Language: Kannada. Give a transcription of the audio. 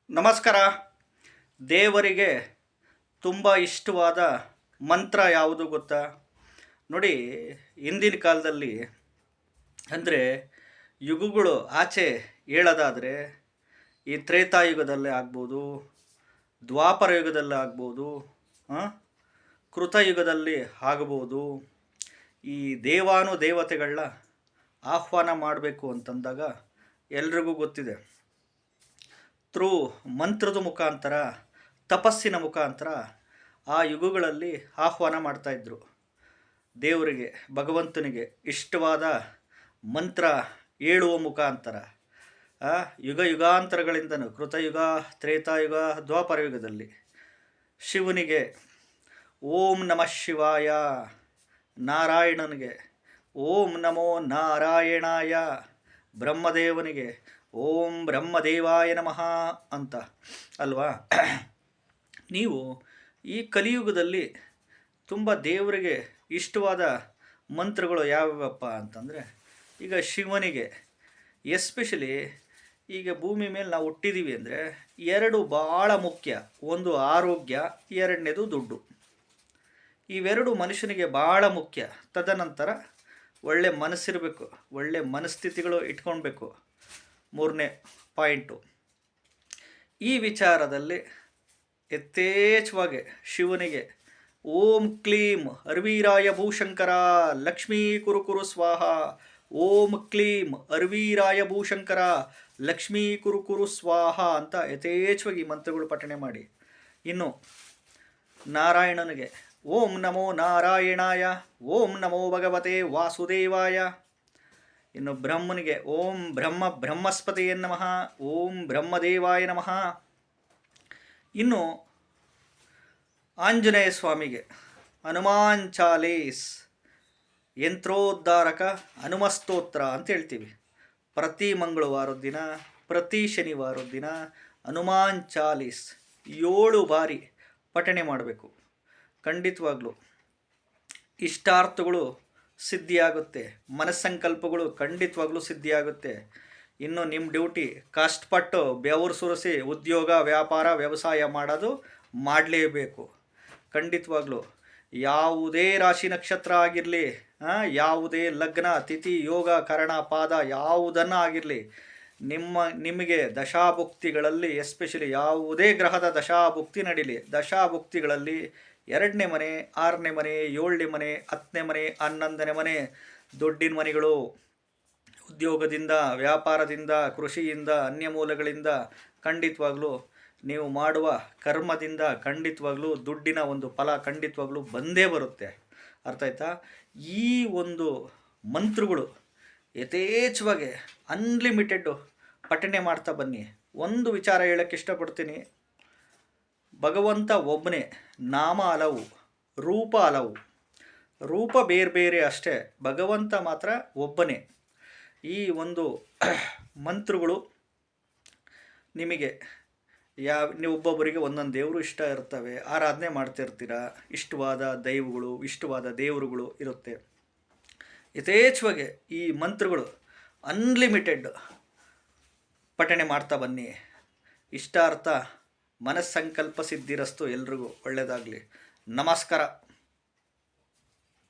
ನಮಸ್ಕಾರ. ದೇವರಿಗೆ ತುಂಬ ಇಷ್ಟವಾದ ಮಂತ್ರ ಯಾವುದು ಗೊತ್ತಾ? ನೋಡಿ, ಹಿಂದಿನ ಕಾಲದಲ್ಲಿ ಅಂದರೆ ಯುಗಗಳು ಆಚೆ ಹೇಳೋದಾದರೆ ಈ ತ್ರೇತಾಯುಗದಲ್ಲೇ ಆಗ್ಬೋದು, ದ್ವಾಪರ ಯುಗದಲ್ಲೇ ಆಗ್ಬೋದು, ಕೃತಯುಗದಲ್ಲಿ ಆಗ್ಬೋದು. ಈ ದೇವಾನುದೇವತೆಗಳನ್ನ ಆಹ್ವಾನ ಮಾಡಬೇಕು ಅಂತಂದಾಗ ಎಲ್ರಿಗೂ ಗೊತ್ತಿದೆ, ಥ್ರೂ ಮಂತ್ರದ ಮುಖಾಂತರ, ತಪಸ್ಸಿನ ಮುಖಾಂತರ ಆ ಯುಗಗಳಲ್ಲಿ ಆಹ್ವಾನ ಮಾಡ್ತಾಯಿದ್ರು. ದೇವರಿಗೆ, ಭಗವಂತನಿಗೆ ಇಷ್ಟವಾದ ಮಂತ್ರ ಹೇಳುವ ಮುಖಾಂತರ ಯುಗ ಯುಗಾಂತರಗಳಿಂದನೂ ಕೃತಯುಗ, ತ್ರೇತಾಯುಗ, ದ್ವಾಪರ ಯುಗದಲ್ಲಿ ಶಿವನಿಗೆ ಓಂ ನಮಃ ಶಿವಾಯ, ನಾರಾಯಣನಿಗೆ ಓಂ ನಮೋ ನಾರಾಯಣಾಯ, ಬ್ರಹ್ಮದೇವನಿಗೆ ಓಂ ಬ್ರಹ್ಮದೇವಾಯ ನಮಃ ಅಂತ ಅಲ್ವಾ? ನೀವು ಈ ಕಲಿಯುಗದಲ್ಲಿ ತುಂಬ ದೇವರಿಗೆ ಇಷ್ಟವಾದ ಮಂತ್ರಗಳು ಯಾವ್ಯಾವಪ್ಪ ಅಂತಂದರೆ, ಈಗ ಶಿವನಿಗೆ ಎಸ್ಪೆಷಲಿ ಈಗ ಭೂಮಿ ಮೇಲೆ ನಾವು ಹುಟ್ಟಿದ್ದೀವಿ ಅಂದರೆ ಎರಡು ಭಾಳ ಮುಖ್ಯ. ಒಂದು ಆರೋಗ್ಯ, ಎರಡನೇದು ದುಡ್ಡು. ಇವೆರಡು ಮನುಷ್ಯನಿಗೆ ಭಾಳ ಮುಖ್ಯ. ತದನಂತರ ಒಳ್ಳೆ ಮನಸ್ಸಿರಬೇಕು, ಒಳ್ಳೆ ಮನಸ್ಥಿತಿಗಳು ಇಟ್ಕೊಳ್ಬೇಕು. ಮೂರನೇ ಪಾಯಿಂಟು, ಈ ವಿಚಾರದಲ್ಲಿ ಯಥೇಚ್ಛವಾಗಿ ಶಿವನಿಗೆ ಓಂ ಕ್ಲೀಂ ಅರ್ವೀರಾಯ ಭೂಶಂಕರ ಲಕ್ಷ್ಮೀ ಕುರು ಕುರು ಸ್ವಾಹ, ಓಂ ಕ್ಲೀಂ ಅರ್ವೀರಾಯ ಭೂಶಂಕರ ಲಕ್ಷ್ಮೀ ಕುರು ಕುರು ಸ್ವಾಹ ಅಂತ ಯಥೇಚ್ಛವಾಗಿ ಮಂತ್ರಗಳು ಪಠಣೆ ಮಾಡಿ. ಇನ್ನು ನಾರಾಯಣನಿಗೆ ಓಂ ನಮೋ ನಾರಾಯಣಾಯ, ಓಂ ನಮೋ ಭಗವತೆ ವಾಸುದೇವಾಯ. ಇನ್ನು ಬ್ರಹ್ಮನಿಗೆ ಓಂ ಬ್ರಹ್ಮಸ್ಪತಿಯೇ ನಮಃ, ಓಂ ಬ್ರಹ್ಮದೇವಾಯ ನಮಃ. ಇನ್ನು ಆಂಜನೇಯ ಸ್ವಾಮಿಗೆ ಹನುಮಾನ್ ಚಾಲೀಸ್, ಯಂತ್ರೋದ್ಧಾರಕ ಹನುಮಸ್ತೋತ್ರ ಅಂತ ಹೇಳ್ತೀವಿ. ಪ್ರತಿ ಮಂಗಳವಾರದ ದಿನ, ಪ್ರತಿ ಶನಿವಾರದ ದಿನ ಹನುಮಾನ್ ಚಾಲೀಸ್ 7 ಬಾರಿ ಪಠಣೆ ಮಾಡಬೇಕು. ಖಂಡಿತವಾಗ್ಲೂ ಇಷ್ಟಾರ್ಥಗಳು ಸಿದ್ಧಿಯಾಗುತ್ತೆ, ಮನಸ್ಸಂಕಲ್ಪಗಳು ಖಂಡಿತವಾಗ್ಲೂ ಸಿದ್ಧಿಯಾಗುತ್ತೆ. ಇನ್ನು ನಿಮ್ಮ ಡ್ಯೂಟಿ ಕಷ್ಟಪಟ್ಟು ಬೆವರು ಸುರಿಸಿ ಉದ್ಯೋಗ, ವ್ಯಾಪಾರ, ವ್ಯವಸಾಯ ಮಾಡೋದು ಮಾಡಲೇಬೇಕು. ಖಂಡಿತವಾಗ್ಲೂ ಯಾವುದೇ ರಾಶಿ ನಕ್ಷತ್ರ ಆಗಿರಲಿ, ಯಾವುದೇ ಲಗ್ನ ತಿಥಿ ಯೋಗ ಕರಣ ಪಾದ ಯಾವುದನ್ನು ಆಗಿರಲಿ, ನಿಮಗೆ ದಶಾಭುಕ್ತಿಗಳಲ್ಲಿ ಎಸ್ಪೆಷಲಿ ಯಾವುದೇ ಗ್ರಹದ ದಶಾಭುಕ್ತಿ ನಡೀಲಿ, ದಶಾಭುಕ್ತಿಗಳಲ್ಲಿ 2ನೇ ಮನೆ, 6ನೇ ಮನೆ, 7ನೇ ಮನೆ, 10ನೇ ಮನೆ, 11ನೇ ಮನೆ, ದುಡ್ಡಿನ ಮನೆಗಳು, ಉದ್ಯೋಗದಿಂದ, ವ್ಯಾಪಾರದಿಂದ, ಕೃಷಿಯಿಂದ, ಅನ್ಯ ಮೂಲಗಳಿಂದ ಖಂಡಿತವಾಗ್ಲೂ ನೀವು ಮಾಡುವ ಕರ್ಮದಿಂದ ಖಂಡಿತವಾಗ್ಲೂ ದುಡ್ಡಿನ ಒಂದು ಫಲ ಖಂಡಿತವಾಗ್ಲೂ ಬಂದೇ ಬರುತ್ತೆ. ಅರ್ಥ ಆಯ್ತಾ? ಈ ಒಂದು ಮಂತ್ರಗಳು ಯಥೇಚ್ಛವಾಗಿ ಅನ್ಲಿಮಿಟೆಡ್ ಪಠಣೆ ಮಾಡ್ತಾ ಬನ್ನಿ. ಒಂದು ವಿಚಾರ ಹೇಳೋಕ್ಕೆ ಇಷ್ಟಪಡ್ತೀನಿ, ಭಗವಂತ ಒಬ್ಬನೇ, ನಾಮ ಹಲವು, ರೂಪ ಹಲವು. ರೂಪ ಬೇರೆ ಬೇರೆ ಅಷ್ಟೇ, ಭಗವಂತ ಮಾತ್ರ ಒಬ್ಬನೇ. ಈ ಒಂದು ಮಂತ್ರಗಳು ನಿಮಗೆ ನೀವು ಒಬ್ಬೊಬ್ಬರಿಗೆ ಒಂದೊಂದು ದೇವರು ಇಷ್ಟ ಇರ್ತವೆ, ಆರಾಧನೆ ಮಾಡ್ತಿರ್ತೀರ. ಇಷ್ಟವಾದ ದೈವಗಳು, ಇಷ್ಟವಾದ ದೇವರುಗಳು ಇರುತ್ತೆ. ಯಥೇಚ್ಛವಾಗಿ ಈ ಮಂತ್ರಗಳು ಅನ್ಲಿಮಿಟೆಡ್ ಪಠಣೆ ಮಾಡ್ತಾ ಬನ್ನಿ. ಇಷ್ಟಾರ್ಥ ಮನಸ್ಸಂಕಲ್ಪ ಸಿದ್ಧಿರಸ್ತು. ಎಲ್ರಿಗೂ ಒಳ್ಳೆಯದಾಗಲಿ. ನಮಸ್ಕಾರ.